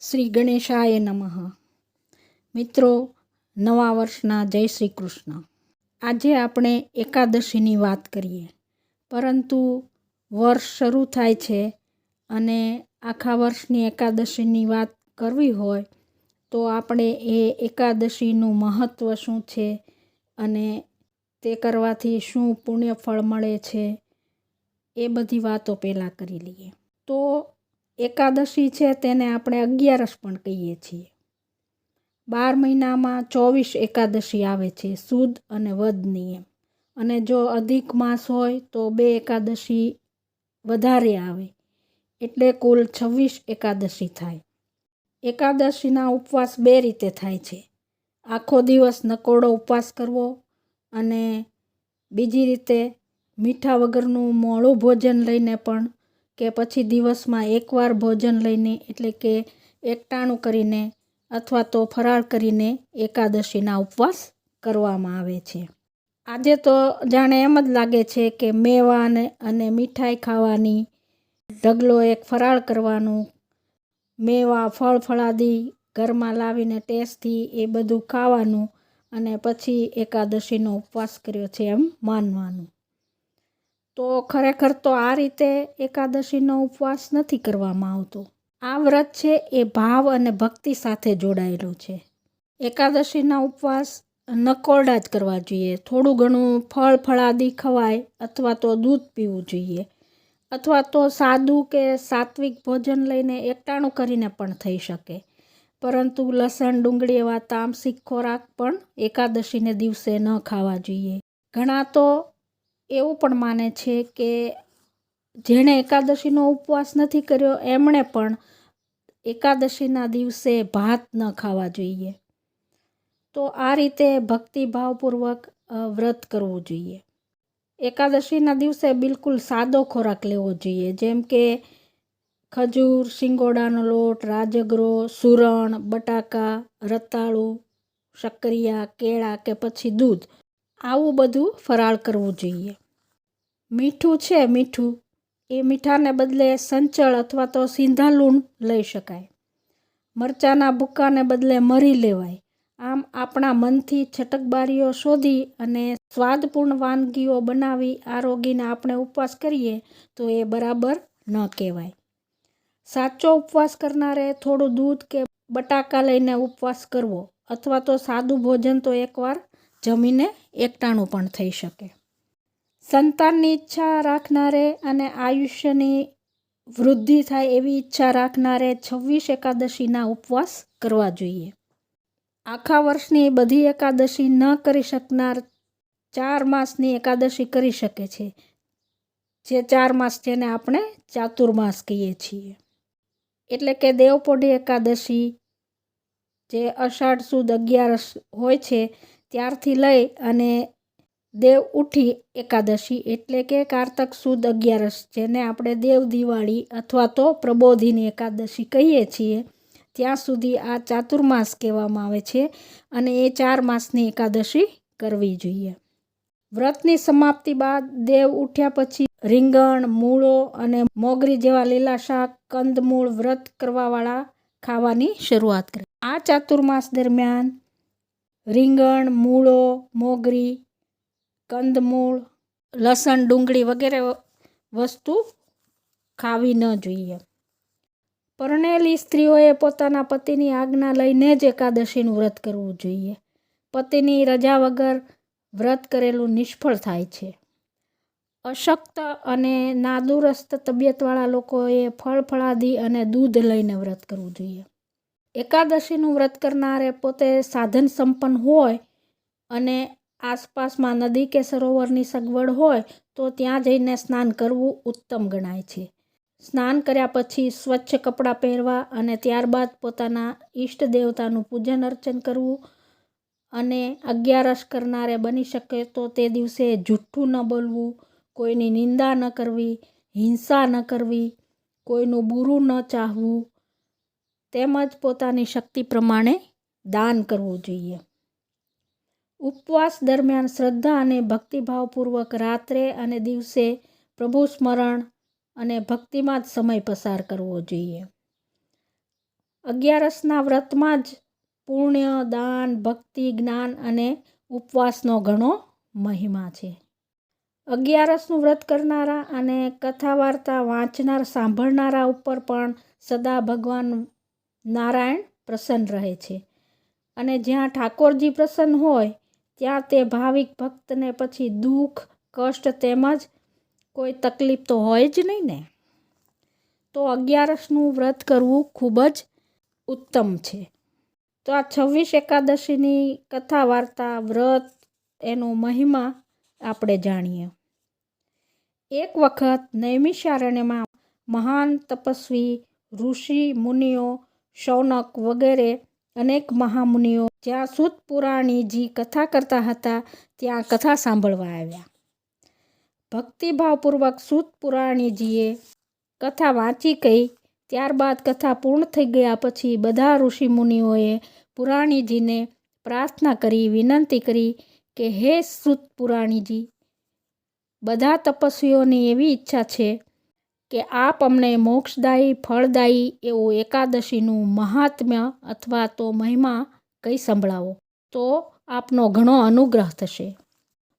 શ્રી ગણેશાય નમઃ. મિત્રો, નવા વર્ષના જય શ્રી કૃષ્ણ. આજે આપણે એકાદશીની વાત કરીએ, પરંતુ વર્ષ શરૂ થાય છે અને આખા વર્ષની એકાદશીની વાત કરવી હોય તો આપણે એ એકાદશીનું મહત્ત્વ શું છે અને તે કરવાથી શું પુણ્ય ફળ મળે છે એ બધી વાતો પહેલાં કરી લઈએ. તો એકાદશી છે તેને આપણે 11 પણ કહીએ છીએ. 12 મહિનામાં 24 એકાદશી આવે છે, સુદ અને વદની એમ. અને જો અધિક માસ હોય તો 2 એકાદશી વધારે આવે, એટલે કુલ 26 એકાદશી થાય. એકાદશીના ઉપવાસ 2 રીતે થાય છે. આખો દિવસ નકોરડો ઉપવાસ કરવો અને બીજી રીતે મીઠા વગરનું મોડું ભોજન લઈને પણ કે પછી દિવસમાં એકવાર ભોજન લઈને એટલે કે એકટાણું કરીને અથવા તો ફરાળ કરીને એકાદશીના ઉપવાસ કરવામાં આવે છે. આજે તો જાણે એમ જ લાગે છે કે મેવા અને મીઠાઈ ખાવાની, ઢગલો એક ફરાળ કરવાનું, મેવા ફળ ફળાદી ઘરમાં લાવીને ટેસ્ટથી એ બધું ખાવાનું અને પછી એકાદશીનો ઉપવાસ કર્યો છે એમ માનવાનું. તો ખરેખર તો આ રીતે એકાદશીનો ઉપવાસ નથી કરવામાં આવતો. આ વ્રત છે એ ભાવ અને ભક્તિ સાથે જોડાયેલું છે. એકાદશીના ઉપવાસ નકોરડા જ કરવા જોઈએ. થોડું ઘણું ફળ ફળાદી ખવાય અથવા તો દૂધ પીવું જોઈએ, અથવા તો સાદું કે સાત્વિક ભોજન લઈને એકટાણું કરીને પણ થઈ શકે. પરંતુ લસણ, ડુંગળી એવા તામસિક ખોરાક પણ એકાદશીને દિવસે ન ખાવા જોઈએ. ઘણા તો એવું પણ માને છે કે જેણે એકાદશીનો ઉપવાસ નથી કર્યો એમણે પણ એકાદશીના દિવસે ભાત ન ખાવા જોઈએ. તો આ રીતે ભક્તિભાવપૂર્વક વ્રત કરવું જોઈએ. એકાદશીના દિવસે બિલકુલ સાદો ખોરાક લેવો જોઈએ, જેમ કે ખજૂર, શિંગોડાનો લોટ, રાજગરો, સુરણ, બટાકા, રતાળું, શક્કરિયા, કેળા કે પછી દૂધ, આવું બધું ફરાળ કરવું જોઈએ. મીઠું છે, એ મીઠાને બદલે સંચળ અથવા તો સિંધા લૂણ લઈ શકાય. મરચાંના ભૂક્કાને બદલે મરી લેવાય. આમ આપણા મનથી છટકબારીઓ શોધી અને સ્વાદપૂર્ણ વાનગીઓ બનાવી આરોગીને આપણે ઉપવાસ કરીએ તો એ બરાબર ન કહેવાય. સાચો ઉપવાસ કરનારે થોડું દૂધ કે બટાકા લઈને ઉપવાસ કરવો, અથવા તો સાદું ભોજન તો એકવાર જમીને એકટાણું પણ થઈ શકે. સંતાનની ઈચ્છા રાખનારે અને આયુષ્યની વૃદ્ધિ થાય એવી ઈચ્છા રાખનારે 26 એકાદશીના ઉપવાસ કરવા જોઈએ. આખા વર્ષની બધી એકાદશી ન કરી શકનાર 4 માસની એકાદશી કરી શકે છે. જે 4 માસ જેને આપણે ચાતુર્માસ કહીએ છીએ. એટલે કે દેવપોઢી એકાદશી, જે અષાઢ સુદ 11 હોય છે ત્યારથી લઈ અને દેવ ઉઠી એકાદશી એટલે કે કારતક સુદ 11, જેને આપણે દેવ દિવાળી અથવા તો પ્રબોધિની એકાદશી કહીએ છીએ, ત્યાં સુધી આ ચાતુર્માસ કહેવામાં આવે છે અને એ 4 માસની એકાદશી કરવી જોઈએ. વ્રતની સમાપ્તિ બાદ દેવ ઉઠ્યા પછી રીંગણ, મૂળો અને મોગરી જેવા લીલા શાક, કંદમૂળ વ્રત કરવાવાળા ખાવાની શરૂઆત કરે. આ ચાતુર્માસ દરમિયાન રીંગણ, મૂળો, મોગરી, કંદમૂળ, લસણ, ડુંગળી વગેરે વસ્તુ ખાવી ન જોઈએ. પરણેલી સ્ત્રીઓએ પોતાના પતિની આજ્ઞા લઈને જ એકાદશીનું વ્રત કરવું જોઈએ. પતિની રજા વગર વ્રત કરેલું નિષ્ફળ થાય છે. અશક્ત અને નાદુરસ્ત તબિયતવાળા લોકોએ ફળ ફળાદી અને દૂધ લઈને વ્રત કરવું જોઈએ. એકાદશીનું વ્રત કરનારે પોતે સાધન સંપન્ન હોય અને આસપાસમાં નદી કે સરોવરની સગવડ હોય તો ત્યાં જઈને સ્નાન કરવું ઉત્તમ ગણાય છે. સ્નાન કર્યા પછી સ્વચ્છ કપડાં પહેરવા અને ત્યારબાદ પોતાના ઈષ્ટ દેવતાનું પૂજન અર્ચન કરવું. અને 11 કરનારે બની શકે તો તે દિવસે જૂઠ્ઠું ન બોલવું, કોઈની નિંદા ન કરવી, હિંસા ન કરવી, કોઈનું બુરું ન ચાહવું, તેમજ પોતાની શક્તિ પ્રમાણે દાન કરવું જોઈએ. ઉપવાસ દરમિયાન શ્રદ્ધા અને ભક્તિભાવપૂર્વક રાત્રે અને દિવસે પ્રભુ સ્મરણ અને ભક્તિમાં જ સમય પસાર કરવો જોઈએ. અગિયારસના વ્રતમાં જ પુણ્ય, દાન, ભક્તિ, જ્ઞાન અને ઉપવાસનો ઘણો મહિમા છે. અગિયારસનું વ્રત કરનારા અને કથા વાર્તા વાંચનાર સાંભળનારા ઉપર પણ સદા ભગવાન નારાયણ પ્રસન્ન રહે છે. અને જ્યાં ઠાકોરજી પ્રસન્ન હોય ત્યાં તે ભાવિક ભક્તને પછી દુઃખ, કષ્ટ તેમજ કોઈ તકલીફ તો હોય જ નહીં ને. તો અગિયારસનું વ્રત કરવું ખૂબ જ ઉત્તમ છે. તો આ 26 એકાદશીની કથા વાર્તા, વ્રત, એનો મહિમા આપણે જાણીએ. એક વખત નૈમિષારણ્યમાં મહાન તપસ્વી, ઋષિ, મુનિઓ, શૌનક વગેરે અનેક મહામુનિઓ જ્યાં સૂત પુરાણીજી કથા કરતા હતા ત્યાં કથા સાંભળવા આવ્યા. ભક્તિભાવપૂર્વક સૂત પુરાણીજીએ કથા વાંચી કહી. ત્યારબાદ કથા પૂર્ણ થઈ ગયા પછી બધા ઋષિ મુનિઓએ પુરાણીજીને પ્રાર્થના કરી, વિનંતી કરી કે હે સૂત પુરાણીજી, બધા તપસ્વીઓની એવી ઈચ્છા છે કે આપ અમને મોક્ષદાયી, ફળદાયી એવું એકાદશીનું મહાત્મ્ય અથવા તો મહિમા કંઈ સંભળાવો તો આપનો ઘણો અનુગ્રહ થશે.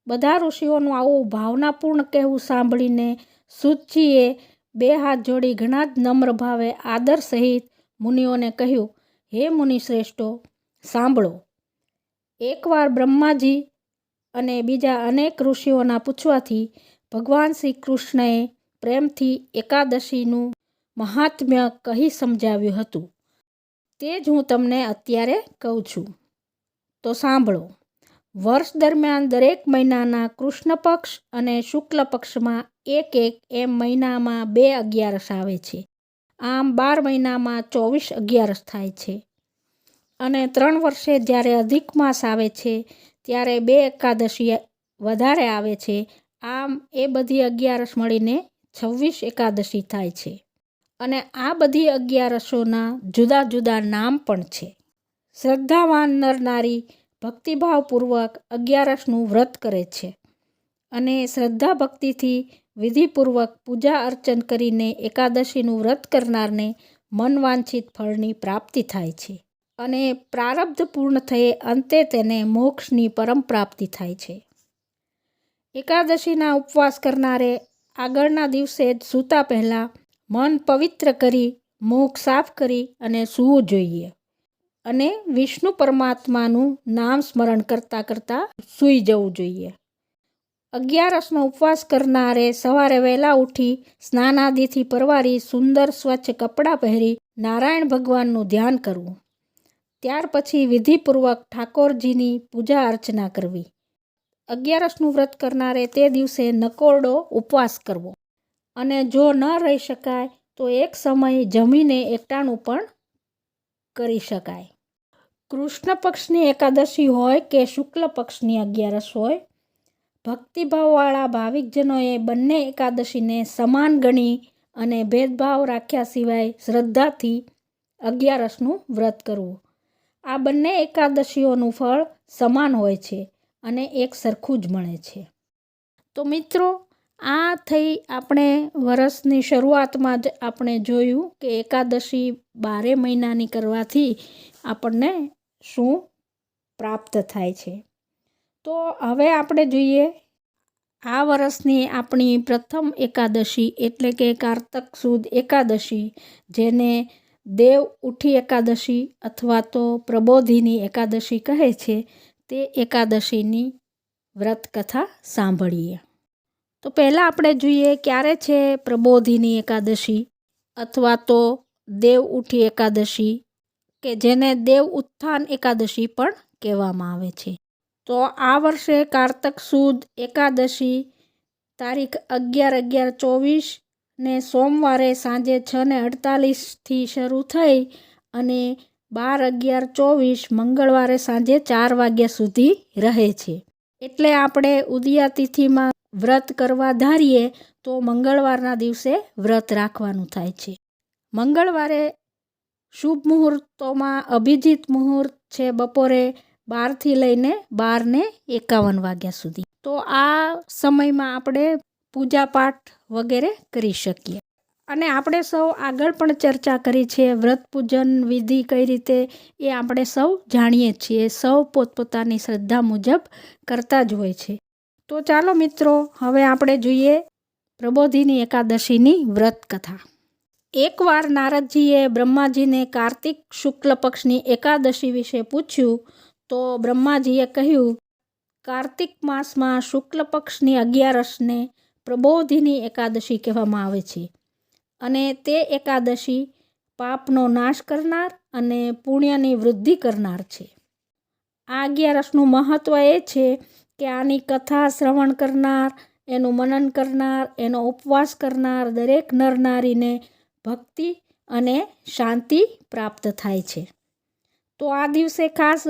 બધા ઋષિઓનું આવું ભાવનાપૂર્ણ કહેવું સાંભળીને સૂતજીએ 2 હાથ જોડી ઘણા જ નમ્ર ભાવે આદર સહિત મુનિઓને કહ્યું, હે મુનિશ્રેષ્ઠો, સાંભળો. એકવાર બ્રહ્માજી અને બીજા અનેક ઋષિઓના પૂછવાથી ભગવાન શ્રી કૃષ્ણએ પ્રેમથી એકાદશીનું મહાત્મ્ય કહી સમજાવ્યું હતું. તે જ હું તમને અત્યારે કહું છું. તો સાંભળો. વર્ષ દરમિયાન દરેક મહિનાના કૃષ્ણ પક્ષ અને શુક્લ પક્ષમાં એક એમ મહિનામાં 2 અગિયારસ આવે છે. આમ 12 મહિનામાં 24 અગિયારસ થાય છે. અને 3 વર્ષે જ્યારે અધિક માસ આવે છે ત્યારે 2 એકાદશી વધારે આવે છે. આમ એ બધી અગિયારસ મળીને 26 એકાદશી થાય છે. અને આ બધી અગિયારસોના જુદા જુદા નામ પણ છે. શ્રદ્ધાવાન નર નારી ભક્તિભાવપૂર્વક અગિયારસનું વ્રત કરે છે અને શ્રદ્ધા ભક્તિથી વિધિપૂર્વક પૂજા અર્ચન કરીને એકાદશીનું વ્રત કરનારને મનવાંછિત ફળની પ્રાપ્તિ થાય છે અને પ્રારબ્ધ પૂર્ણ થયે અંતે તેને મોક્ષની પરમ પ્રાપ્તિ થાય છે. એકાદશીના ઉપવાસ કરનારે આગળના દિવસે જ સૂતા પહેલાં મન પવિત્ર કરી, મુખ સાફ કરી અને સૂવું જોઈએ અને વિષ્ણુ પરમાત્માનું નામ સ્મરણ કરતાં કરતાં સૂઈ જવું જોઈએ. અગિયારસનો ઉપવાસ કરનારે સવારે વહેલા ઉઠી સ્નાનાદિથી પરવારી સુંદર સ્વચ્છ કપડાં પહેરી નારાયણ ભગવાનનું ધ્યાન કરવું. ત્યાર પછી વિધિપૂર્વક ઠાકોરજીની પૂજા અર્ચના કરવી. અગિયારસનું વ્રત કરનારે તે દિવસે નકોરડો ઉપવાસ કરવો અને જો ન રહી શકાય તો એક સમય જમીને એકટાણું પણ કરી શકાય. કૃષ્ણ પક્ષની એકાદશી હોય કે શુક્લ પક્ષની અગિયારસ હોય, ભક્તિભાવવાળા ભાવિકજનોએ બંને એકાદશીને સમાન ગણી અને ભેદભાવ રાખ્યા સિવાય શ્રદ્ધાથી અગિયારસનું વ્રત કરવું. આ બંને એકાદશીઓનું ફળ સમાન હોય છે અને એક સરખું જ મળે છે. તો મિત્રો, આ થઈ આપણે વર્ષની શરૂઆતમાં જ આપણે જોયું કે એકાદશી 12 મહિનાની કરવાથી આપણને શું પ્રાપ્ત થાય છે. તો હવે આપણે જોઈએ આ વર્ષની આપણી પ્રથમ એકાદશી એટલે કે કારતક સુદ એકાદશી, જેને દેવ ઉઠી એકાદશી અથવા તો પ્રબોધિની એકાદશી કહે છે, તે એકાદશીની વ્રત કથા સાંભળીએ. તો પહેલાં આપણે જોઈએ ક્યારે છે પ્રબોધિની એકાદશી અથવા તો દેવ ઉઠી એકાદશી, કે જેને દેવ ઉત્થાન એકાદશી પણ કહેવામાં આવે છે. તો આ વર્ષે કારતક સુદ એકાદશી તારીખ 11/11/24 ને સોમવારે સાંજે 6:48 શરૂ થઈ અને 12/11/24 મંગળવારે સાંજે 4 વાગ્યા સુધી રહે છે. એટલે આપણે ઉદયા તિથિમાં વ્રત કરવા ધારીએ તો મંગળવારના દિવસે વ્રત રાખવાનું થાય છે. મંગળવારે શુભ મુહૂર્તોમાં અભિજીત મુહૂર્ત છે બપોરે 12 થી લઈને 12:51 વાગ્યા સુધી. તો આ સમયમાં આપણે પૂજાપાઠ વગેરે કરી શકીએ. અને આપણે સૌ આગળ પણ ચર્ચા કરી છે વ્રત પૂજન વિધિ કઈ રીતે એ આપણે સૌ જાણીએ છીએ. સૌ પોતપોતાની શ્રદ્ધા મુજબ કરતા જ હોય છે. તો ચાલો મિત્રો, હવે આપણે જોઈએ પ્રબોધિની એકાદશીની વ્રત કથા. એકવાર નારદજીએ બ્રહ્માજીને કાર્તિક શુક્લ પક્ષની એકાદશી વિશે પૂછ્યું તો બ્રહ્માજીએ કહ્યું, કાર્તિક માસમાં શુક્લ પક્ષની 11 પ્રબોધિની એકાદશી કહેવામાં આવે છે અને તે એકાદશી પાપનો નાશ કરનાર અને પુણ્યની વૃદ્ધિ કરનાર છે. આ 11નું મહત્ત્વ એ છે કે આની કથા શ્રવણ કરનાર, એનું મનન કરનાર, એનો ઉપવાસ કરનાર દરેક નર નારીને ભક્તિ અને શાંતિ પ્રાપ્ત થાય છે. તો આ દિવસે ખાસ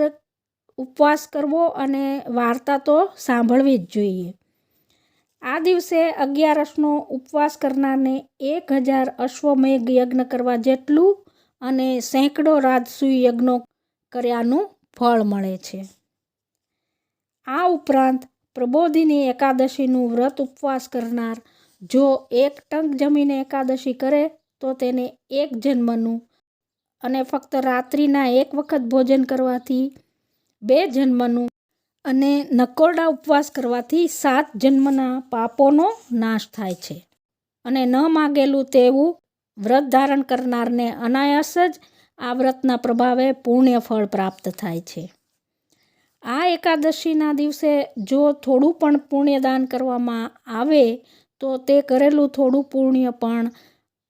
ઉપવાસ કરવો અને વાર્તા તો સાંભળવી જ જોઈએ. આ દિવસે 11નો ઉપવાસ કરનારને 1000 અશ્વમેઘ યજ્ઞ કરવા જેટલું અને સેંકડો રાજસૂય યજ્ઞો કર્યાનું ફળ મળે છે. આ ઉપરાંત પ્રબોધિની એકાદશીનું વ્રત ઉપવાસ કરનાર જો 1 ટંક જમીને એકાદશી કરે તો તેને 1 જન્મનું અને ફક્ત રાત્રિના 1 વખત ભોજન કરવાથી 2 જન્મનું અને નકોરડા ઉપવાસ કરવાથી 7 જન્મના પાપોનો નાશ થાય છે. અને ન માગેલું તેવું વ્રત ધારણ કરનારને અનાયાસ જ આ વ્રતના પ્રભાવે પુણ્ય ફળ પ્રાપ્ત થાય છે. આ એકાદશીના દિવસે જો થોડું પણ પુણ્યદાન કરવામાં આવે તો તે કરેલું થોડું પુણ્ય પણ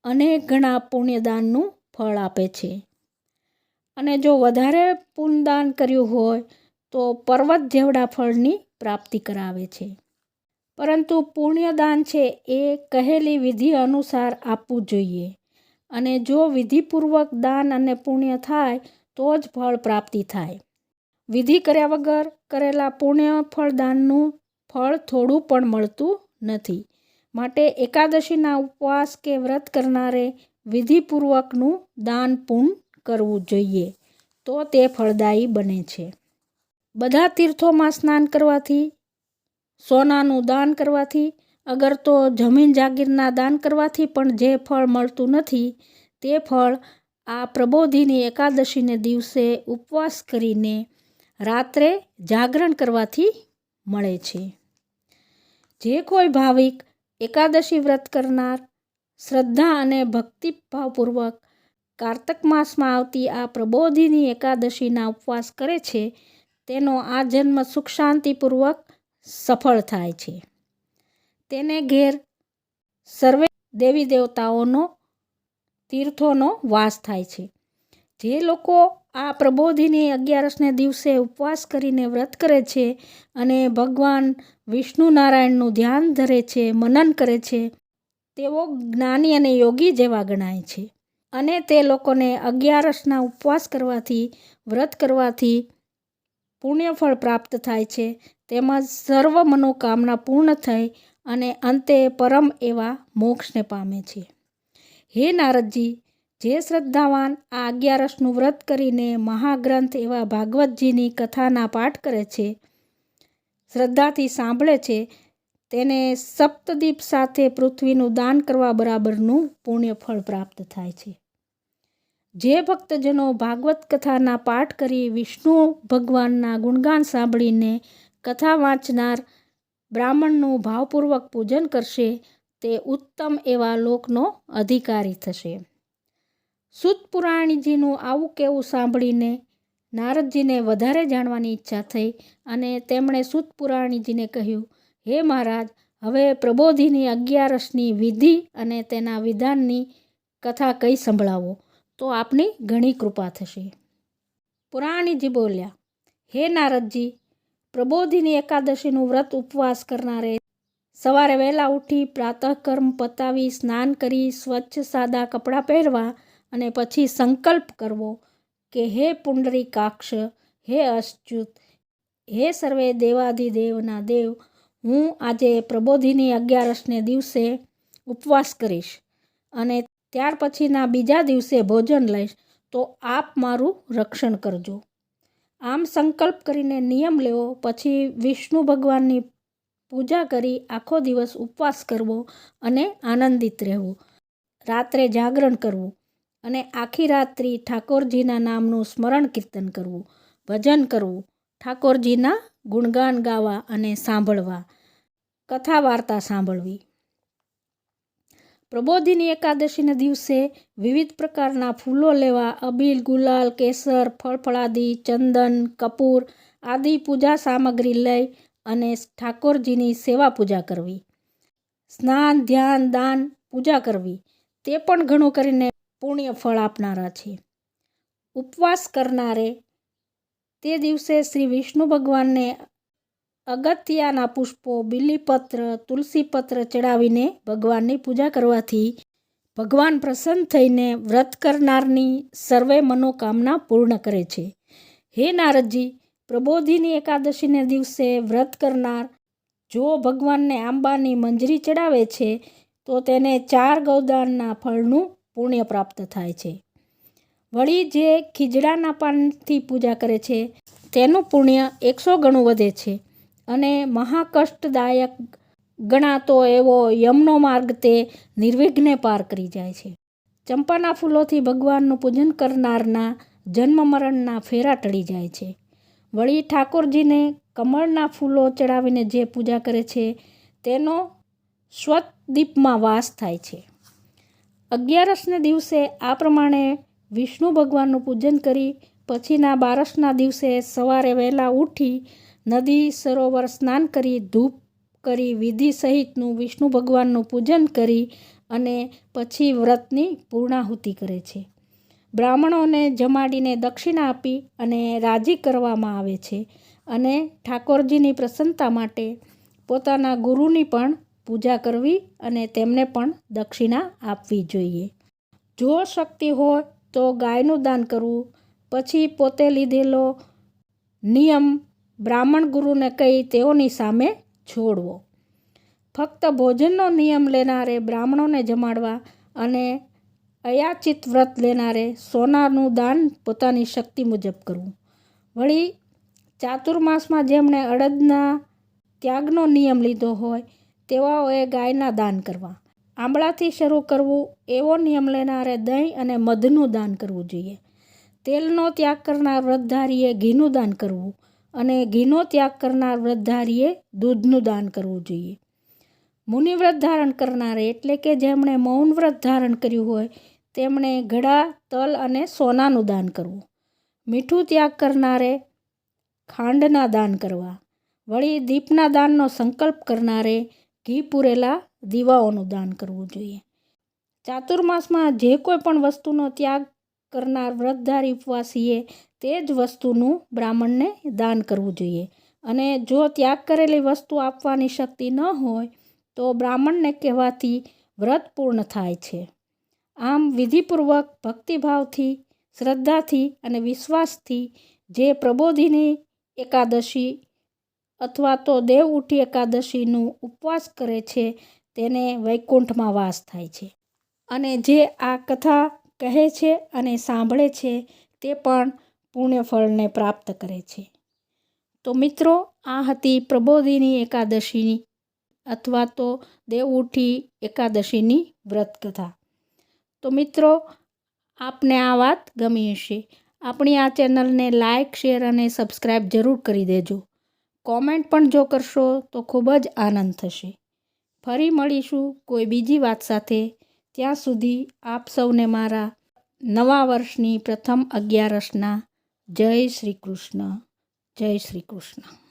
અનેક ગણા પુણ્યદાનનું ફળ આપે છે. અને જો વધારે પુણ્યદાન કર્યું હોય તો પર્વત જેવડા ફળની પ્રાપ્તિ કરાવે છે. પરંતુ પુણ્યદાન છે એ કહેલી વિધિ અનુસાર આપવું જોઈએ અને જો વિધિપૂર્વક દાન અને પુણ્ય થાય તો જ ફળ પ્રાપ્તિ થાય. વિધિ કર્યા વગર કરેલા પુણ્ય ફળદાનનું ફળ થોડું પણ મળતું નથી. માટે એકાદશીના ઉપવાસ કે વ્રત કરનારે વિધિપૂર્વકનું દાન પુણ્ય કરવું જોઈએ, તો તે ફળદાયી બને છે. બધા તીર્થોમાં સ્નાન કરવાથી, સોનાનું દાન કરવાથી, અગર તો જમીન જાગીરના દાન કરવાથી પણ જે ફળ મળતું નથી તે ફળ આ પ્રબોધિની એકાદશીને દિવસે ઉપવાસ કરીને રાત્રે જાગરણ કરવાથી મળે છે. જે કોઈ ભાવિક એકાદશી વ્રત કરનાર શ્રદ્ધા અને ભક્તિભાવપૂર્વક કાર્તક માસમાં આવતી આ પ્રબોધિની એકાદશીના ઉપવાસ કરે છે તેનો આ જન્મ સુખ શાંતિપૂર્વક સફળ થાય છે. તેને ઘેર સર્વે દેવી દેવતાઓનો તીર્થોનો વાસ થાય છે. જે લોકો આ પ્રબોધિની 11ને દિવસે ઉપવાસ કરીને વ્રત કરે છે અને ભગવાન વિષ્ણુ નારાયણનું ધ્યાન ધરે છે, મનન કરે છે, તેઓ જ્ઞાની અને યોગી જેવા ગણાય છે. અને તે લોકોને 11ના ઉપવાસ કરવાથી, વ્રત કરવાથી પુણ્યફળ પ્રાપ્ત થાય છે. તેમજ સર્વ મનોકામના પૂર્ણ થઈ અને અંતે પરમ એવા મોક્ષને પામે છે. હે નારદજી, જે શ્રદ્ધાવાન આ 11નું વ્રત કરીને મહાગ્રંથ એવા ભાગવતજીની કથાના પાઠ કરે છે, શ્રદ્ધાથી સાંભળે છે, તેને સપ્તદીપ સાથે પૃથ્વીનું દાન કરવા બરાબરનું પુણ્યફળ પ્રાપ્ત થાય છે. જે ભક્તજનો ભાગવત કથાના પાઠ કરી વિષ્ણુ ભગવાનના ગુણગાન સાંભળીને કથા વાંચનાર બ્રાહ્મણનું ભાવપૂર્વક પૂજન કરશે તે ઉત્તમ એવા લોકનો અધિકારી થશે. સૂત પુરાણીજીનું આવું કહેવું સાંભળીને નારદજીને વધારે જાણવાની ઈચ્છા થઈ અને તેમણે સૂત પુરાણીજીને કહ્યું, હે મહારાજ, હવે પ્રબોધિની 11ની વિધિ અને તેના વિધાનની કથા કઈ સંભળાવો તો આપની ઘણી કૃપા થશે. પુરાણીજી બોલ્યા, હે નારદજી, પ્રબોધિની એકાદશીનું વ્રત ઉપવાસ કરનારે સવારે વહેલા ઉઠી પ્રાતઃકર્મ પતાવી સ્નાન કરી સ્વચ્છ સાદા કપડાં પહેરવા અને પછી સંકલ્પ કરવો કે હે પુંડરીકાક્ષ, હે અચ્યુત, હે સર્વે દેવાધિદેવના દેવ, હું આજે પ્રબોધિની 11ને દિવસે ઉપવાસ કરીશ અને ત્યાર પછીના બીજા દિવસે ભોજન લઈશ, તો આપ મારું રક્ષણ કરજો. આમ સંકલ્પ કરીને નિયમ લેવો. પછી વિષ્ણુ ભગવાનની પૂજા કરી આખો દિવસ ઉપવાસ કરવો અને આનંદિત રહેવું. રાત્રે જાગરણ કરવું અને આખી રાત્રિ ઠાકોરજીના નામનું સ્મરણ કીર્તન કરવું, ભજન કરવું, ઠાકોરજીના ગુણગાન ગાવા અને સાંભળવા, કથા વાર્તા સાંભળવી. પ્રબોધિની એકાદશીના દિવસે વિવિધ પ્રકારના ફૂલો લેવા, અબીલ, ગુલાલ, કેસર, ફળફળાદી, ચંદન, કપૂર આદિ પૂજા સામગ્રી લઈ અને ઠાકોરજીની સેવા પૂજા કરવી. સ્નાન, ધ્યાન, દાન, પૂજા કરવી તે પણ ઘણું કરીને પુણ્ય ફળ આપનારા છે. ઉપવાસ કરનારે તે દિવસે શ્રી વિષ્ણુ ભગવાનને અગત્યાના પુષ્પો, બીલીપત્ર, તુલસીપત્ર ચડાવીને ભગવાનની પૂજા કરવાથી ભગવાન પ્રસન્ન થઈને વ્રત કરનારની સર્વે મનોકામના પૂર્ણ કરે છે. હે નારદજી, પ્રબોધિની એકાદશીને દિવસે વ્રત કરનાર જો ભગવાનને આંબાની મંજરી ચડાવે છે તો તેને 4 ગૌદાનના ફળનું પુણ્ય પ્રાપ્ત થાય છે. વળી જે ખીજડાના પાનથી પૂજા કરે છે તેનું પુણ્ય 100 ગણું વધે છે અને મહાકષ્ટદાયક ગણાતો એવો યમનો માર્ગ તે નિર્વિઘ્ને પાર કરી જાય છે. ચંપાના ફૂલોથી ભગવાનનું પૂજન કરનારના જન્મ મરણના ફેરા ટળી જાય છે. વળી ઠાકોરજીને કમળના ફૂલો ચડાવીને જે પૂજા કરે છે તેનો સ્વતદીપમાં વાસ થાય છે. 11સને દિવસે આ પ્રમાણે વિષ્ણુ ભગવાનનું પૂજન કરી પછીના 12સના દિવસે સવારે વહેલા ઉઠી નદી સરોવર સ્નાન કરી, ધૂપ કરી, વિધિ સહિતનું વિષ્ણુ ભગવાનનું પૂજન કરી અને પછી વ્રતની પૂર્ણાહુતિ કરે છે. બ્રાહ્મણોને જમાડીને દક્ષિણા આપી અને રાજી કરવામાં આવે છે અને ઠાકોરજીની પ્રસન્નતા માટે પોતાના ગુરુની પણ પૂજા કરવી અને તેમને પણ દક્ષિણા આપવી જોઈએ. જો શક્તિ હોય તો ગાયનું દાન કરવું. પછી પોતે લીધેલો નિયમ બ્રાહ્મણ ગુરુને કહી તેઓની સામે છોડવો. ફક્ત ભોજનનો નિયમ લેનારે બ્રાહ્મણોને જમાડવા અને અયાચિત વ્રત લેનારે સોનાનું દાન પોતાની શક્તિ મુજબ કરવું. વળી ચાતુર્માસમાં જેમણે અડદના ત્યાગનો નિયમ લીધો હોય તેવાઓએ ગાયના દાન કરવા. આંબળાથી શરૂ કરવું એવો નિયમ લેનારે દહીં અને મધનું દાન કરવું જોઈએ. તેલનો ત્યાગ કરનાર વ્રતધારીએ ઘીનું દાન કરવું અને ઘીનો ત્યાગ કરનાર વ્રતધારીએ દૂધનું દાન કરવું જોઈએ. મુનિવ્રત ધારણ કરનારે એટલે કે જેમણે મૌન વ્રત ધારણ કર્યું હોય તેમણે ઘડા, તલ અને સોનાનું દાન કરવું. મીઠું ત્યાગ કરનારે ખાંડના દાન કરવા. વળી દીપના દાનનો સંકલ્પ કરનારે ઘી પૂરેલા દીવાઓનું દાન કરવું જોઈએ. ચાતુર્માસમાં જે કોઈ પણ વસ્તુનો ત્યાગ કરનાર વ્રતધારી ઉપવાસીએ તે જ વસ્તુનું બ્રાહ્મણને દાન કરવું જોઈએ અને જો ત્યાગ કરેલી વસ્તુ આપવાની શક્તિ ન હોય તો બ્રાહ્મણને કહેવાથી વ્રત પૂર્ણ થાય છે. આમ વિધિપૂર્વક ભક્તિભાવથી, શ્રદ્ધાથી અને વિશ્વાસથી જે પ્રબોધિની એકાદશી અથવા તો દેવ ઉઠી એકાદશીનું ઉપવાસ કરે છે તેને વૈકુંઠમાં વાસ થાય છે અને જે આ કથા કહે છે અને સાંભળે છે તે પણ પુણ્યફળને પ્રાપ્ત કરે છે. તો મિત્રો, આ હતી પ્રબોધિની એકાદશીની અથવા તો દેવ ઉઠી એકાદશીની વ્રત કથા. તો મિત્રો, આપને આ વાત ગમી હશે. આપણી આ ચેનલને લાઇક, શેર અને સબસ્ક્રાઈબ જરૂર કરી દેજો. કોમેન્ટ પણ જો કરશો તો ખૂબ જ આનંદ થશે. ફરી મળીશું કોઈ બીજી વાત સાથે. ત્યાં સુધી આપ સૌને મારા નવા વર્ષની પ્રથમ 11સના જય શ્રી કૃષ્ણ. જય શ્રી કૃષ્ણ.